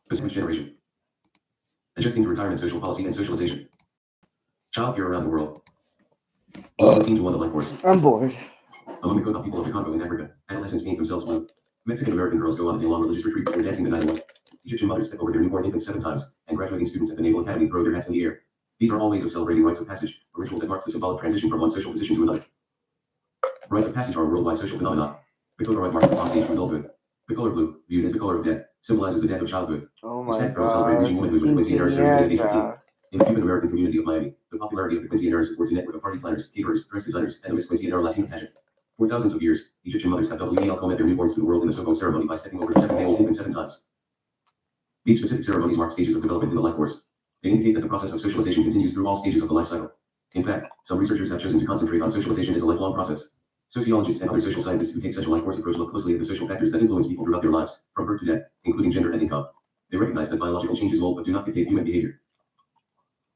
The sandwich generation. Adjusting to retirement, social policy, and socialization. Child care around the world. 14 to 1 the life force. I'm bored. Among the Coca people of the Congo in Africa, adolescents paint themselves blue. Mexican American girls go on a day-long religious retreat before dancing the night away. Egyptian mothers step over their newborn infants 7 times, and graduating students at the Naval Academy throw their hats in the air. These are all ways of celebrating rites of passage, a ritual that marks the symbolic transition from one social position to another. Rites of passage are a worldwide social phenomenon. The color red marks the cross stage to adulthood. The color blue, viewed as the color of death, symbolizes the death of childhood. Oh This my fact girls celebrate reaching god. womanhood with the Quincy Harris ceremony at age 15. Quinceañera. In the Cuban American community of Miami, the popularity of the quinceañera supports a network of party planners, caterers, dress designers, and the Miss Quinceañera Latino pageant. For thousands of years, Egyptian mothers have welcomed their newborns to the world in the Soko ceremony by stepping over the 7-day-old infant 7 times. These specific ceremonies mark stages of development in the life course. They indicate that the process of socialization continues through all stages of the life cycle. In fact, some researchers have chosen to concentrate on socialization as a lifelong process. Sociologists and other social scientists who take such a life course approach look closely at the social factors that influence people throughout their lives, from birth to death, including gender and income. They recognize that biological changes mold but do not dictate human behavior.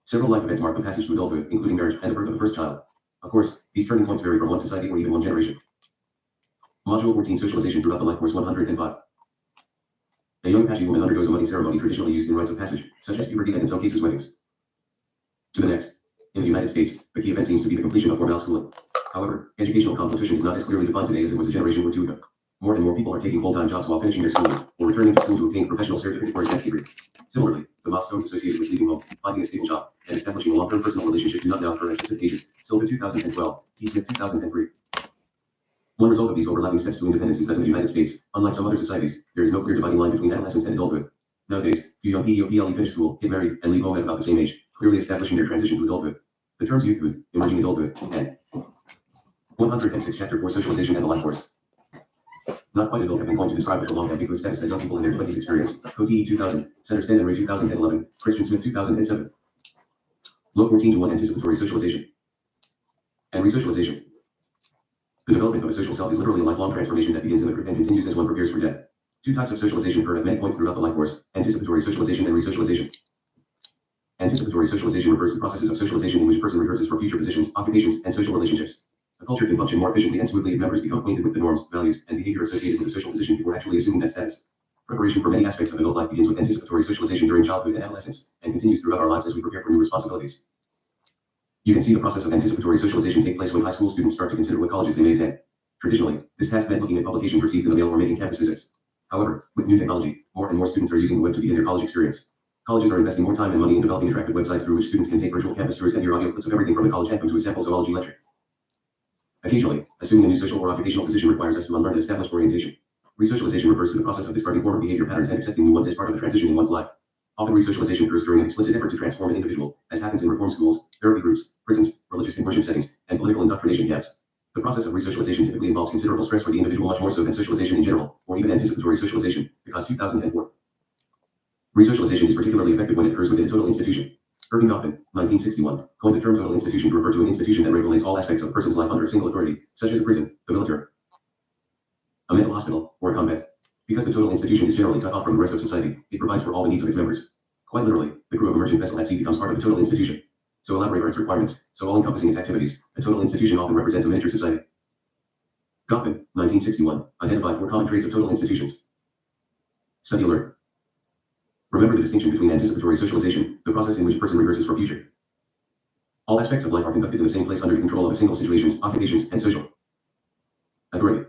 Several life events mark the passage to adulthood, including marriage and the birth of the first child. Of course, these turning points vary from one society or even one generation. Module 14 Socialization throughout the life course 105. A young Apache woman undergoes a muddy ceremony traditionally used in rites of passage, such as puberty and in some cases weddings. To the next. In the United States, the key event seems to be the completion of formal schooling. However, educational competition is not as clearly defined today as it was a generation or two ago. More and more people are taking full-time jobs while finishing their schooling, or returning to school to obtain a professional certificate or advanced degree. Similarly, the milestones associated with leaving home, finding a stable job, and establishing a long-term personal relationship do not now occur at specific ages. Silva 2012, T. Smith 2003. One result of these overlapping steps to independence is that in the United States, unlike some other societies, there is no clear dividing line between adolescence and adulthood. Nowadays, few young POPLE finish school, get married, and leave home at about the same age, clearly establishing their transition to adulthood. The terms youthhood, emerging adulthood, and 106 Chapter 4 Socialization and the Life Course. Not quite adult have been coined to describe the long ambiguous status that young people in their 20s experience. Cote 2000, Centerstan and Ray 2011, Christian Smith 2007. Low 14 to 1 Anticipatory socialization and resocialization. The development of a social self is literally a lifelong transformation that begins in the crib and continues as one prepares for death. 2 types of socialization occur at many points throughout the life course: anticipatory socialization and resocialization. Anticipatory socialization refers to processes of socialization in which a person rehearses for future positions, occupations, and social relationships. A culture can function more efficiently and smoothly if members become acquainted with the norms, values, and behavior associated with a social position before actually assuming that status. Preparation for many aspects of adult life begins with anticipatory socialization during childhood and adolescence, and continues throughout our lives as we prepare for new responsibilities. You can see the process of anticipatory socialization take place when high school students start to consider what colleges they may attend. Traditionally, this task meant looking at publications received in the mail or making campus visits. However, with new technology, more and more students are using the web to begin their college experience. Colleges are investing more time and money in developing attractive websites through which students can take virtual campus tours and hear audio clips of everything from a college anthem to a sample zoology lecture. Occasionally, assuming a new social or occupational position requires us to unlearn an established orientation. Resocialization refers to the process of discarding former behavior patterns and accepting new ones as part of the transition in one's life. Often resocialization occurs during an explicit effort to transform an individual, as happens in reform schools, therapy groups, prisons, religious conversion settings, and political indoctrination camps. The process of resocialization typically involves considerable stress for the individual, much more so than socialization in general, or even anticipatory socialization, because 2004. Resocialization is particularly effective when it occurs within a total institution. Irving Goffman, 1961, coined the term total institution to refer to an institution that regulates all aspects of a person's life under a single authority, such as a prison, the military, a mental hospital, or a convent. Because the total institution is generally cut off from the rest of society, it provides for all the needs of its members. Quite literally, the crew of a merchant vessel at sea becomes part of the total institution. So elaborate are its requirements, so all-encompassing its activities, a total institution often represents a miniature society. Goffman, 1961, identified 4 common traits of total institutions. Study alert. Remember the distinction between anticipatory socialization, the process in which a person rehearses for future. All aspects of life are conducted in the same place under the control of a single situations, occupations, and social authority.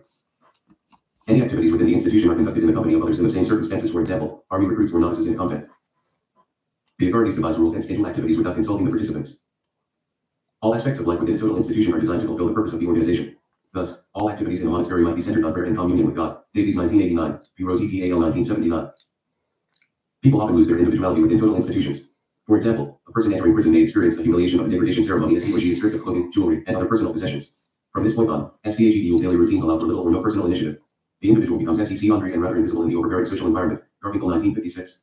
Any activities within the institution are conducted in the company of others in the same circumstances. For example, army recruits or novices in a convent. The authorities devise rules and schedule activities without consulting the participants. All aspects of life within a total institution are designed to fulfill the purpose of the organization. Thus, all activities in a monastery might be centered on prayer and communion with God. Davies 1989, Bureau ZTAL 1979. People often lose their individuality within total institutions. For example, a person entering prison may experience the humiliation of a degradation ceremony as he or she is stripped of clothing, jewelry, and other personal possessions. From this point on, SCAGDU's daily routines allow for little or no personal initiative. The individual becomes SEC Andre and rather invisible in the overbearing social environment. Garfinkel 1956.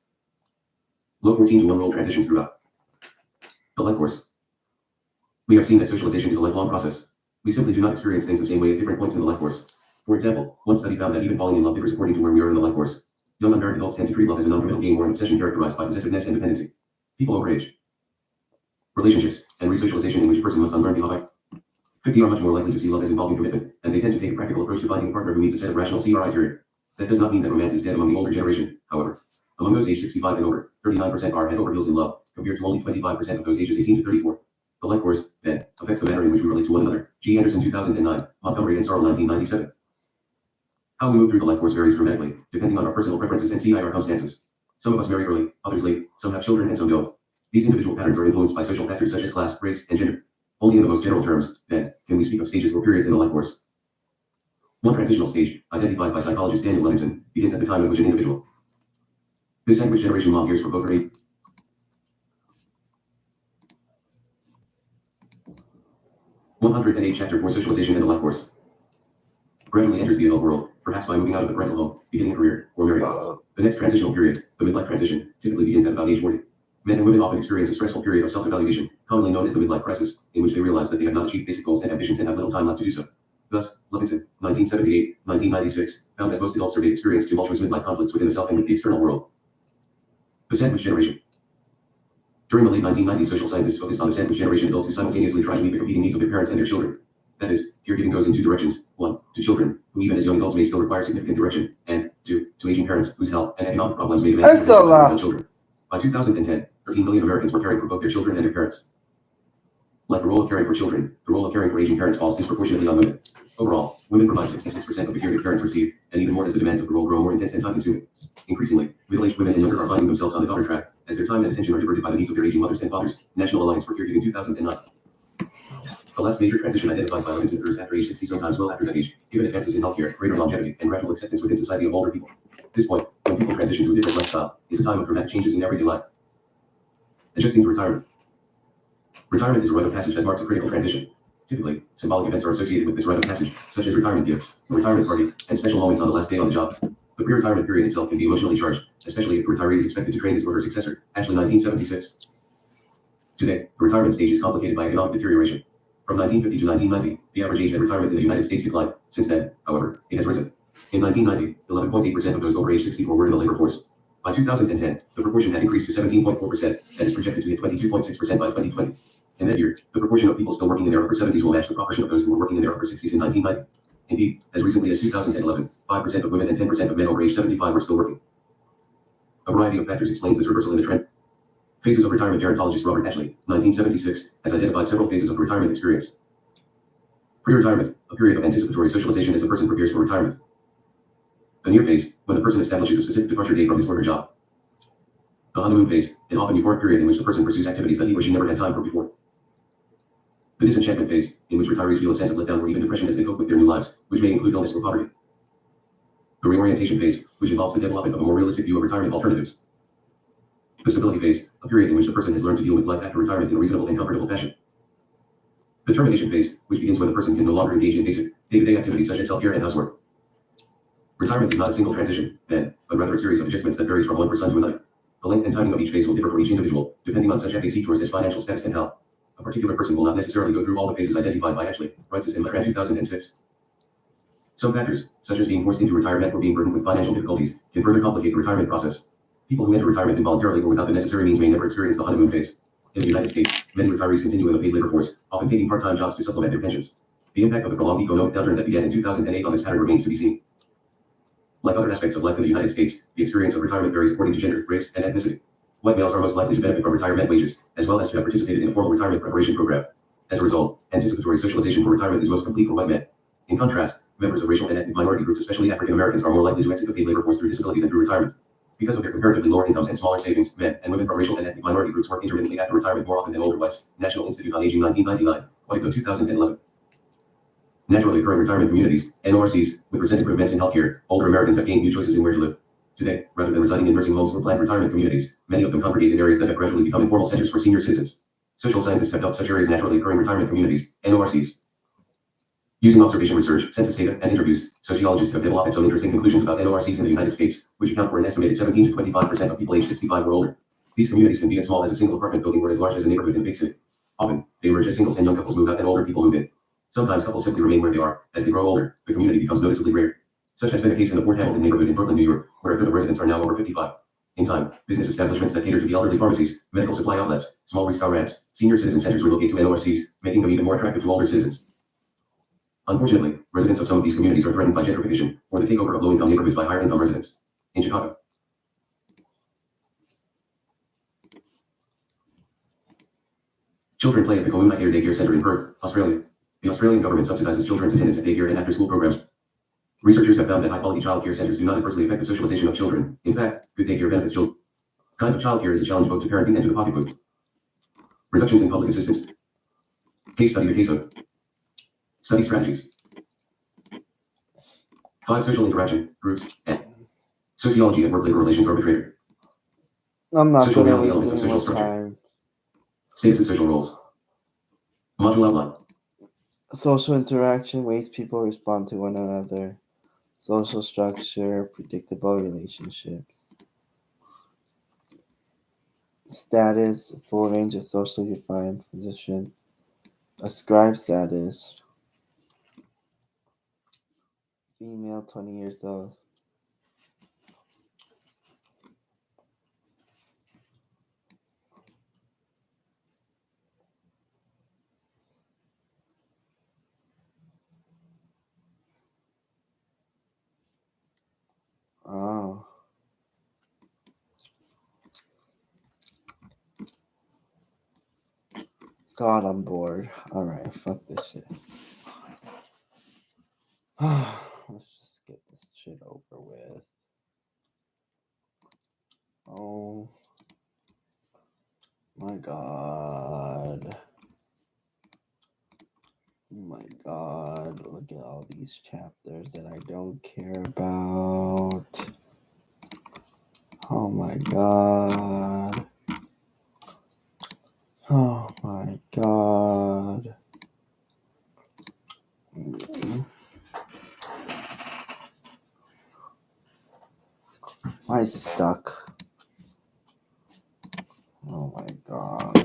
Low 14 to 1 role transitions throughout the life course. We have seen that socialization is a lifelong process. We simply do not experience things the same way at different points in the life course. For example, one study found that even falling in love differs according to where we are in the life course. Young unmarried adults tend to treat love as a non-committal game or an obsession characterized by possessiveness and dependency. People over age, relationships, and resocialization in which a person must unlearn behind 50 are much more likely to see love as involving commitment, and they tend to take a practical approach to finding a partner who meets a set of rational CRI criteria. That does not mean that romance is dead among the older generation, however. Among those aged 65 and over, 39% are head over heels in love, compared to only 25% of those ages 18 to 34. The life course, then, affects the manner in which we relate to one another. G. Anderson 2009, Montgomery and Searle 1997. How we move through the life course varies dramatically, depending on our personal preferences and circumstances. Some of us marry early, others late, some have children and some don't. These individual patterns are influenced by social factors such as class, race, and gender. Only in the most general terms, then, can we speak of stages or periods in the life course. One transitional stage, identified by psychologist Daniel Levinson, begins at the time at which an individual. This sandwich generation mom hears for both her 108 chapter for socialization in the life course. Gradually enters the adult world, perhaps by moving out of the parental home, beginning a career, or marriage. The next transitional period, the midlife transition, typically begins at about age 40. Men and women often experience a stressful period of self-evaluation, commonly known as the midlife crisis, in which they realize that they have not achieved basic goals and ambitions and have little time left to do so. Thus, Levinson, 1978-1996, found that most adults surveyed experience tumultuous midlife conflicts within the self and with the external world. The sandwich generation. During the late 1990s, social scientists focused on the sandwich generation, adults who simultaneously try to meet the competing needs of their parents and their children. That is, caregiving goes in two directions. 1, to children, who even as young adults may still require significant direction, and 2, to aging parents, whose health and economic problems may demand children. By 2010, 13 million Americans were caring for both their children and their parents. Like the role of caring for children, the role of caring for aging parents falls disproportionately on women. Overall, women provide 66% of the care their parents receive, and even more as the demands of the role grow more intense and time-consuming. Increasingly, middle-aged women and younger are finding themselves on the daughter track, as their time and attention are diverted by the needs of their aging mothers and fathers. National Alliance for Caregiving 2009. The last major transition identified by Levinson occurs after age 60, sometimes well after that age, given advances in healthcare, greater longevity, and gradual acceptance within society of older people. This point, when people transition to a different lifestyle, is a time of dramatic changes in everyday life. Adjusting to retirement. Retirement is a rite of passage that marks a critical transition. Typically, symbolic events are associated with this rite of passage, such as retirement gifts, a retirement party, and special moments on the last day on the job. The pre-retirement period itself can be emotionally charged, especially if the retiree is expected to train his or her successor. Ashley 1976. Today, the retirement stage is complicated by economic deterioration. From 1950 to 1990, the average age at retirement in the United States declined. Since then, however, it has risen. In 1990, 11.8% of those over age 64 were in the labor force. By 2010, the proportion had increased to 17.4% and is projected to hit 22.6% by 2020. In that year, the proportion of people still working in their upper 70s will match the proportion of those who were working in their upper 60s in 1990. Indeed, as recently as 2011, 5% of women and 10% of men over age 75 were still working. A variety of factors explains this reversal in the trend. Phases of retirement. Gerontologist Robert Ashley, 1976, has identified several phases of retirement experience. Pre-retirement, a period of anticipatory socialization as the person prepares for retirement. The near phase, when the person establishes a specific departure date from his or her job. The honeymoon phase, an often euphoric period in which the person pursues activities that he or she never had time for before. The disenchantment phase, in which retirees feel a sense of letdown or even depression as they cope with their new lives, which may include illness or poverty. The reorientation phase, which involves the development of a more realistic view of retirement alternatives. The stability phase, a period in which the person has learned to deal with life after retirement in a reasonable and comfortable fashion. The termination phase, which begins when the person can no longer engage in basic, day-to-day activities such as self-care and housework. Retirement is not a single transition, then, but rather a series of adjustments that varies from one person to another. The length and timing of each phase will differ for each individual, depending on such factors as financial status and health. A particular person will not necessarily go through all the phases identified by Ashley, writes this in Latran 2006. Some factors, such as being forced into retirement or being burdened with financial difficulties, can further complicate the retirement process. People who enter retirement involuntarily or without the necessary means may never experience the honeymoon phase. In the United States, many retirees continue in the paid labor force, often taking part-time jobs to supplement their pensions. The impact of the prolonged economic downturn that began in 2008 on this pattern remains to be seen. Like other aspects of life in the United States, the experience of retirement varies according to gender, race, and ethnicity. White males are most likely to benefit from retirement wages, as well as to have participated in a formal retirement preparation program. As a result, anticipatory socialization for retirement is most complete for white men. In contrast, members of racial and ethnic minority groups, especially African Americans, are more likely to exit the paid labor force through disability than through retirement. Because of their comparatively lower incomes and smaller savings, men and women from racial and ethnic minority groups work intermittently after retirement more often than older whites. National Institute on Aging 1999, Whitego 2011. Naturally occurring retirement communities, NORCs, with recent improvements in healthcare, older Americans have gained new choices in where to live. Today, rather than residing in nursing homes or planned retirement communities, many of them congregate in areas that have gradually become informal centers for senior citizens. Social scientists have dubbed such areas naturally occurring retirement communities, NORCs. Using observation research, census data, and interviews, sociologists have developed some interesting conclusions about NORCs in the United States, which account for an estimated 17 to 25% of people aged 65 or older. These communities can be as small as a single apartment building or as large as a neighborhood in a big city. Often, they emerge as singles and young couples move out and older people move in. Sometimes couples simply remain where they are. As they grow older, the community becomes noticeably rare. Such has been the case in the Fort Hamilton neighborhood in Brooklyn, New York, where a third of residents are now over 55. In time, business establishments that cater to the elderly, pharmacies, medical supply outlets, small restaurants, senior citizen centers relocate to NORCs, making them even more attractive to older citizens. Unfortunately, residents of some of these communities are threatened by gentrification or the takeover of low-income neighborhoods by higher-income residents. In Chicago, Children play at the Koonai Daycare Center in Perth, Australia. The Australian government subsidizes children's attendance at daycare and after-school programs. Researchers have found that high-quality childcare centers do not adversely affect the socialization of children. In fact, good daycare benefits children. Kind of childcare is a challenge both to parenting and to the pocketbook. Reductions in public assistance. Case study. The case of study strategies. 5 social interaction groups and sociology and work-labor relations arbitrator. I'm not Social gonna reality waste elements of any social more structure. time. Status and social roles. Module outline. Social interaction, ways people respond to one another. Social structure, predictable relationships. Status, full range of socially defined position. Ascribed status. Female, 20 years old. Oh. God, I'm bored. Alright, fuck this shit. Let's just get this shit over with. Oh my god. Oh my god. Look at all these chapters that I don't care about. Oh my god. Oh my god. Why is it stuck? Oh my god.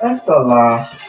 That's a lot.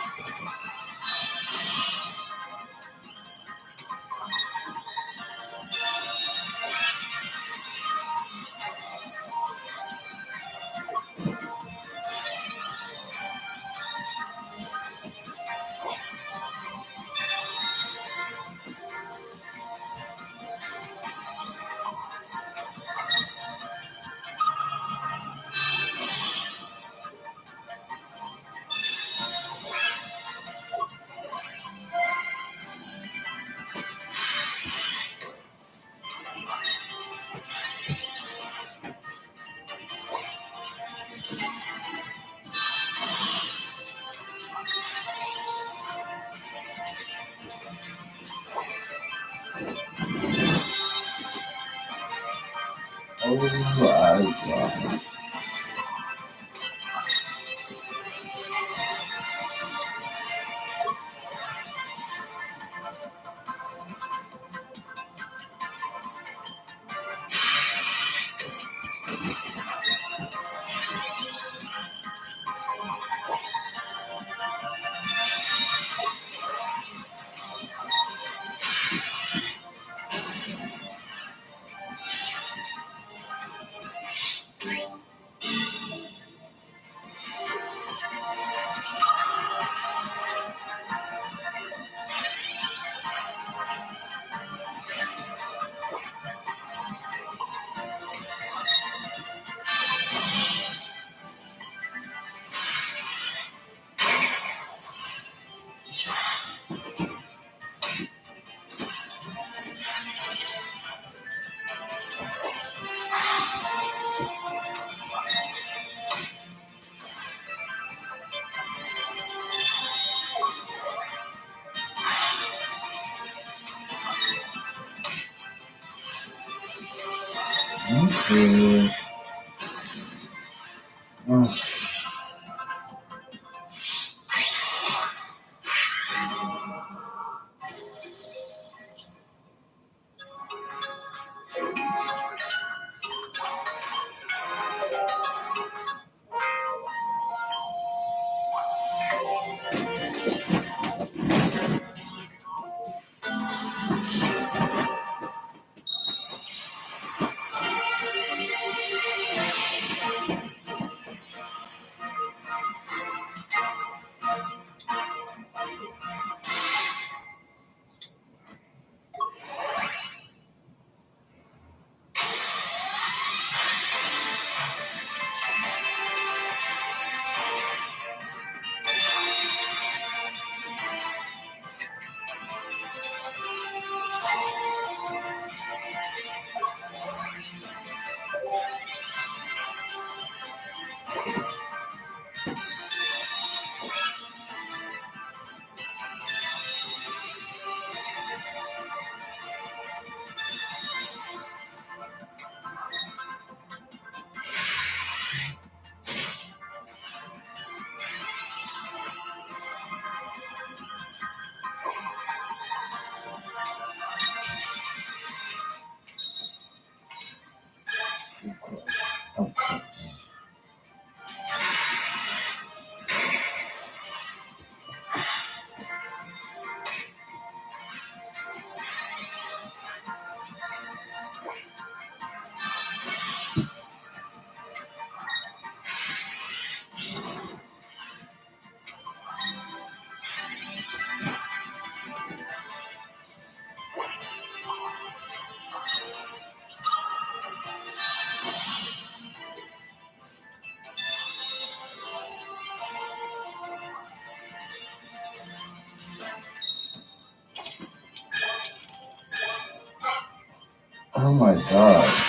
Oh my god. Okay. Oh. Oh my god.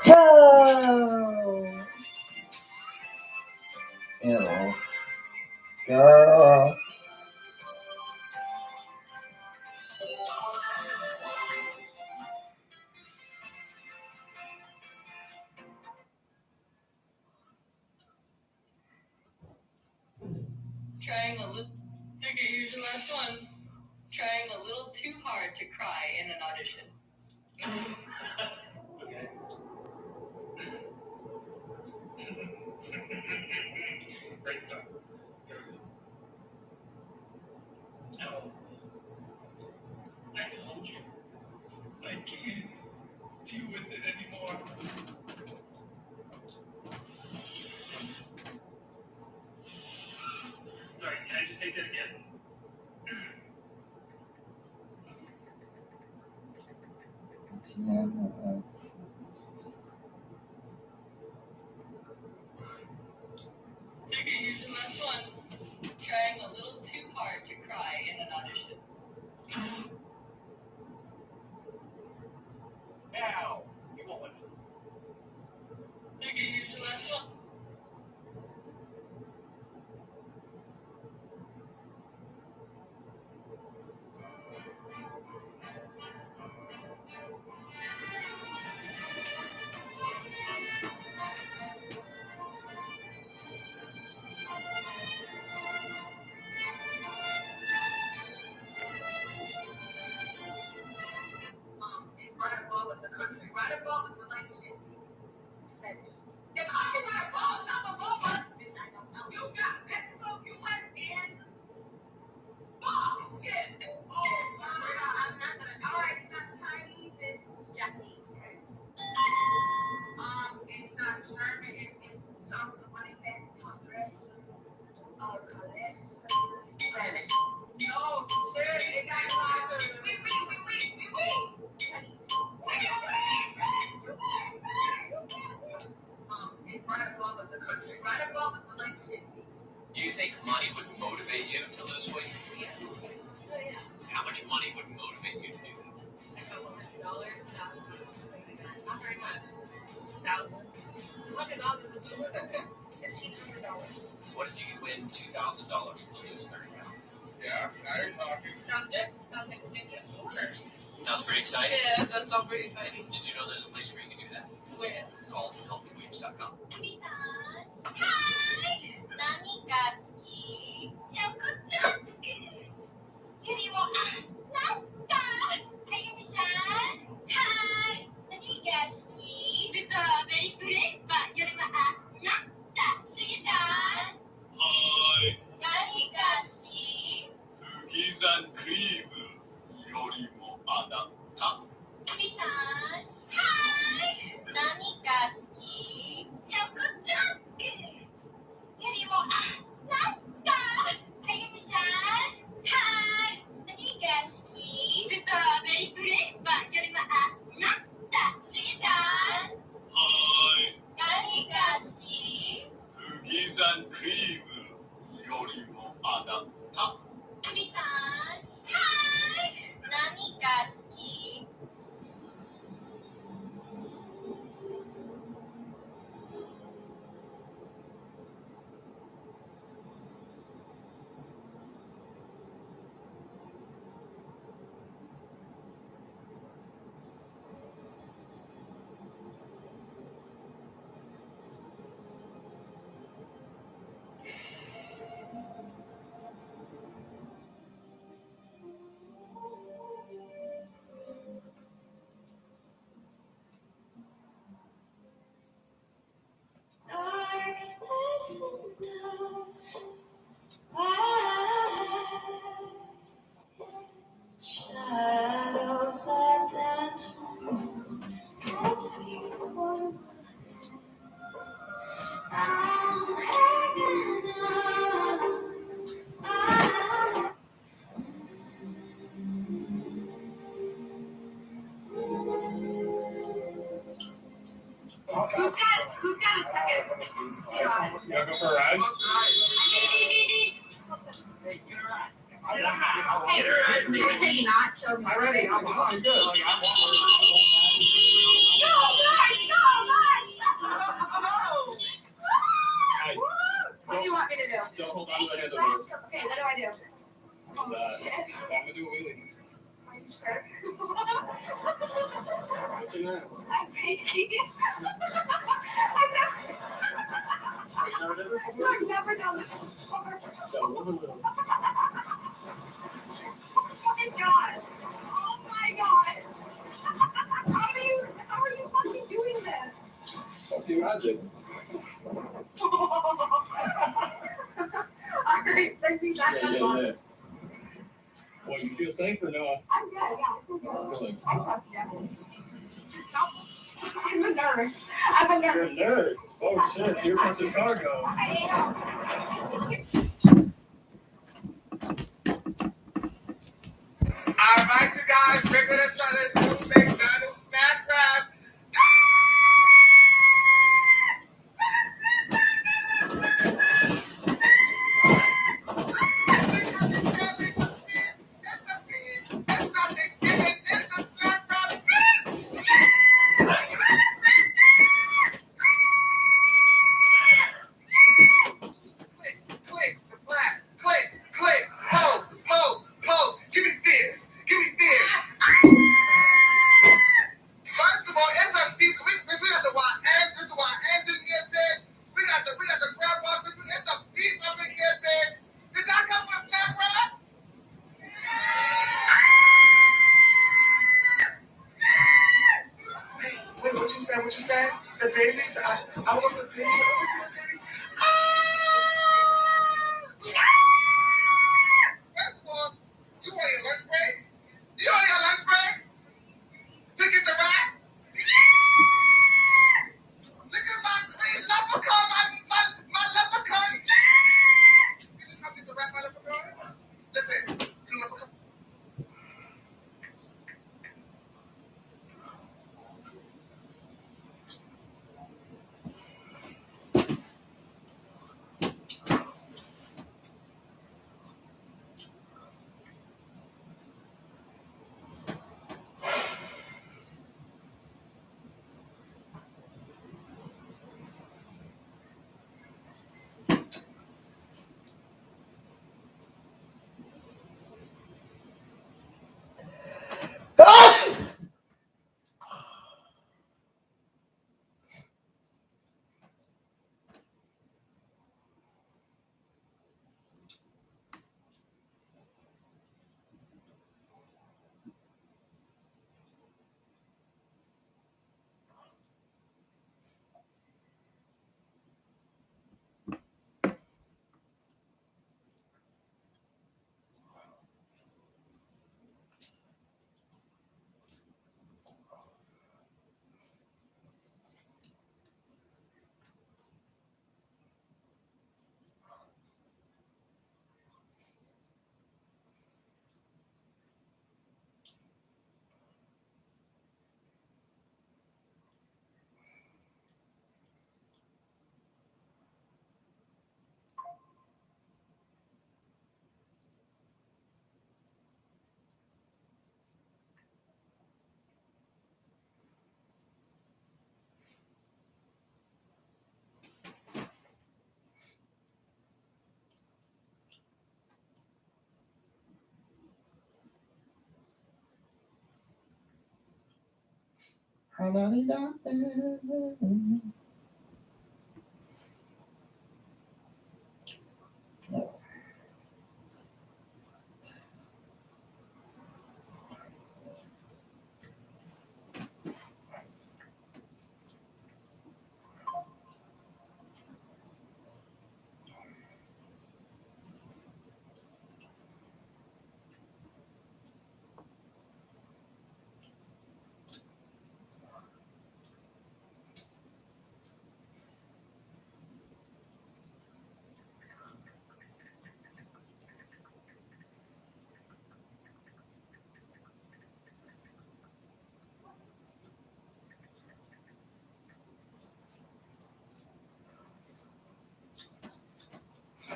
Go! Ew. Go! Trying a little. Okay, here's your last one. Trying a little too hard to cry in an audition. Okay. Great start. Here we go. No. I told you. I can't deal with it anymore. Sorry, can I just take that again? Okay, here's your last one. Trying a little too hard to cry in an audition. Now, you won't. Okay, here's your last one. It's right above us, the country. Right above us, the language is the country right above us, not below us. Bitch, I don't know. You got Mexico, US, and Fox. Yeah. Oh, my God. I'm not gonna. All right, it's not Chinese, it's Japanese. Okay. It's not German, it's sounds somebody fancy talk dress. Dress. Spanish. No, sir, it got we. It's right above us, the country. Right above us, the language is. Do you think money would motivate you to lose weight? Yes. Oh, yeah. How much money would motivate you to do that? A couple $100, $1,000. Not very much. $1,000. $100 would do $1,500. What if you could win $2,000 to lose 30 pounds? Yeah, now you're talking. Sounds good. Sounds like a big just orders. Sounds pretty exciting. Yeah, that does sound pretty exciting. Did you know there's a place where you can do that? Where? It's called healthywage.com. Hi! 何が好き？チョコチョック。ゆりも、あ、なんだ。あゆみちゃん。はい。何が好き？ストロベリーフレーバー。よりも、あ、なんだ。しげちゃん。Hi. 何が好き？さんクリームよりもあなた。エビちゃん、はーい。何が好き？チョコチョック。よりもあなた。あゆみちゃん、はーい。何が好き？ストロベリーフレーバーよりもあなた。しげちゃん、はーい。何が好き？クッキーさんクリームよりもあなた。エビちゃん、はーい。何が好き？Darkness and dust, shadows are dancing, dancing for me. I'm hanging on. Who's got a second seat on it? You wanna go for a ride? Hey, you would take nachos. I'm ready. I'm good. No, Mark! Hey, What do you want me to do? don't hold on to the handlebars. Okay, what do I do? I'm gonna do a wheelie. Are you sure? What's in there? I'm taking it. You never did this before? I've never done this before. No. Oh my god. Oh my god. How are you fucking doing this? Fuck you, magic. Alright, bring me back on the box. Yeah. Well, you feel safe or no? I'm good, yeah, I feel good. Feelings. I trust you. I'm a nurse. I'm a You're nurse. a nurse. Oh shit, so you're Princess Cargo. I Alright, you guys, we're gonna try to do McDonald's snack wraps. Click, the flash, click, pose, give me fierce. First of all,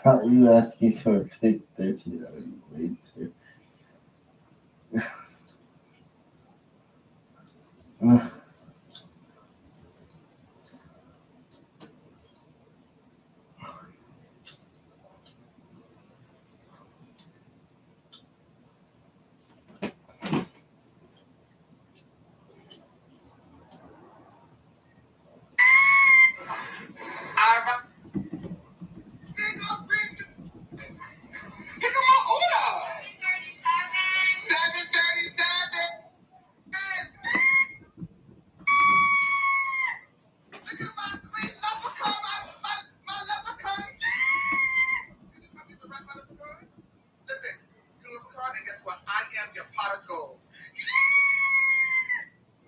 Are you asking for a pick 13 out of you later? Pick up my order. 737. Look at my green leprechaun, my leprechaun. Did you come get the right my leprechaun? Listen, you're a leprechaun, and guess what? I am your pot of gold.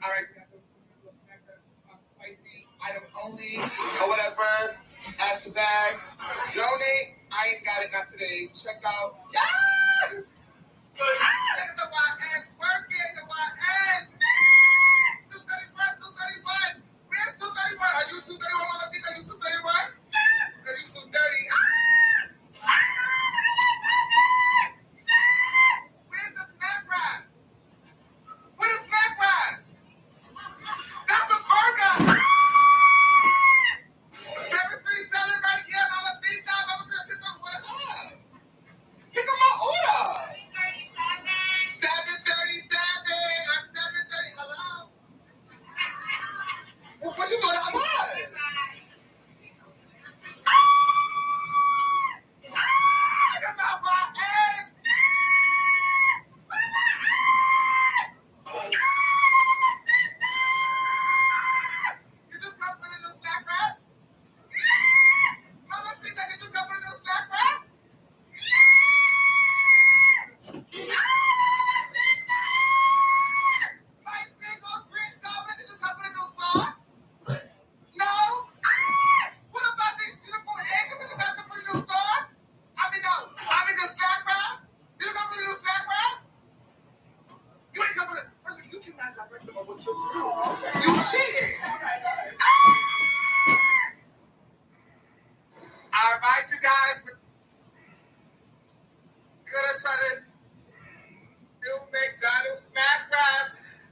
All right, spicy item only, or whatever. Add to bag. Donate. I ain't got it, not today. Check out. Yes! Look at the wild ass working, the wild ass. 231, 231. Where's 231? Are you 231, Mama Sita? Are you 231? Are you 230? Where's the snack wrap? Where's the snack wrap? That's a burger. 737 right here, Mama Sita. Mama Sita, pick up what I have. Pick up my order. 737. I'm 730. Hello? What you doing? I'm on. Look at my wild ass. Did you come for the new snack wrap? Mama Sita, did you come for the new snack wrap? My big old green goblin, did you come for the new sauce? No? What about these beautiful eggs? Did you come for the new sauce? I mean, no. I mean, the snack wrap? Did you come for the new snack wrap? You ain't come for the... First of all, you cannot direct them on what you do. You cheated. All right, you guys. We're gonna try to do McDonald's snack wraps.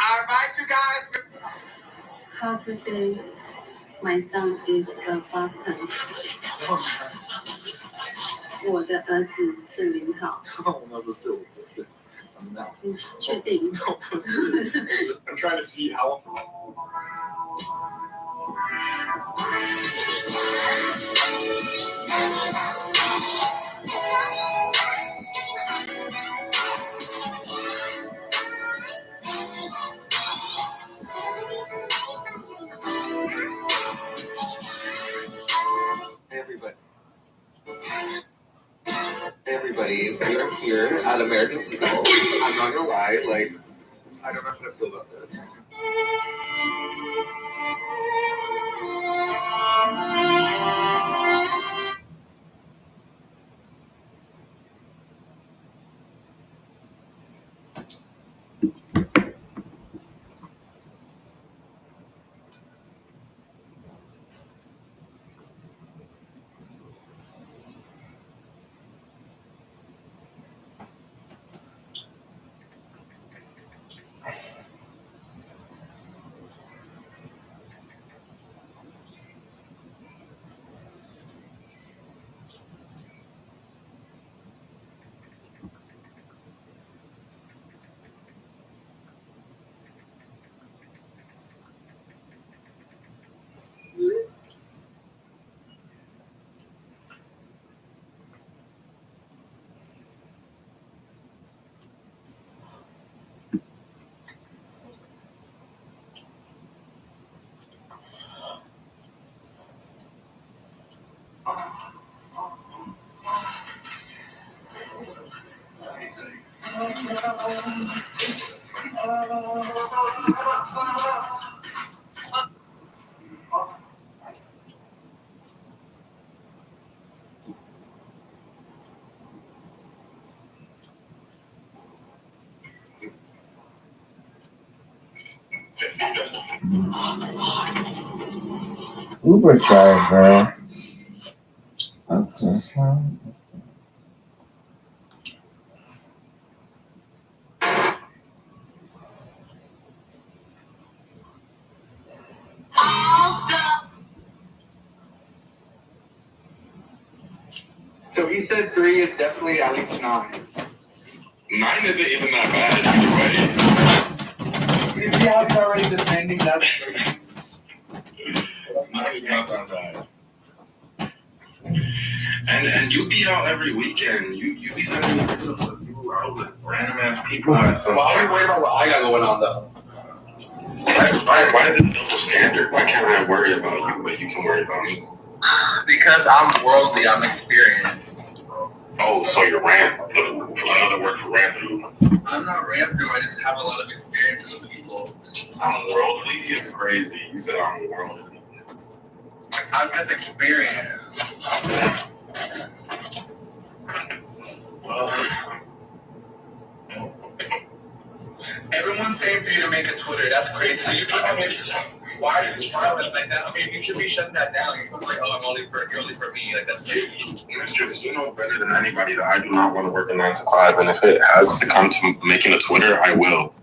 All right, you guys. How to say my son is a button？ 我的儿子是零号。那不是，我不是。I'm not. 你确定？不是。I'm trying to see how. Everybody, we are here at American Eagle. I'm not gonna lie, like, I don't know how to feel about this. Uber driver. What the hell? So he said 3 is definitely at least 9. 9 isn't even that bad either way. You see how he's already defending that? 9 is not that bad. And you be out every weekend. You be sending me pictures of you out with random ass people. Why are you worried about what I got going on though? Why is it a double standard? Why can't I worry about you, but you can worry about me? Because I'm worldly, I'm experienced. Oh, so you're another word for ran through. I'm not ran through, I just have a lot of experience with people. I'm worldly is crazy. You said I'm worldly. I'm just experienced. Well, Everyone's saying for you to make a Twitter, that's crazy. So you can why are you smiling like that? Okay, you should be shutting that down. You're supposed to be like, oh, I'm only for me. Like, that's crazy. Mistress, you know better than anybody that I do not want to work a 9 to 5, and if it has to come to making a Twitter, I will.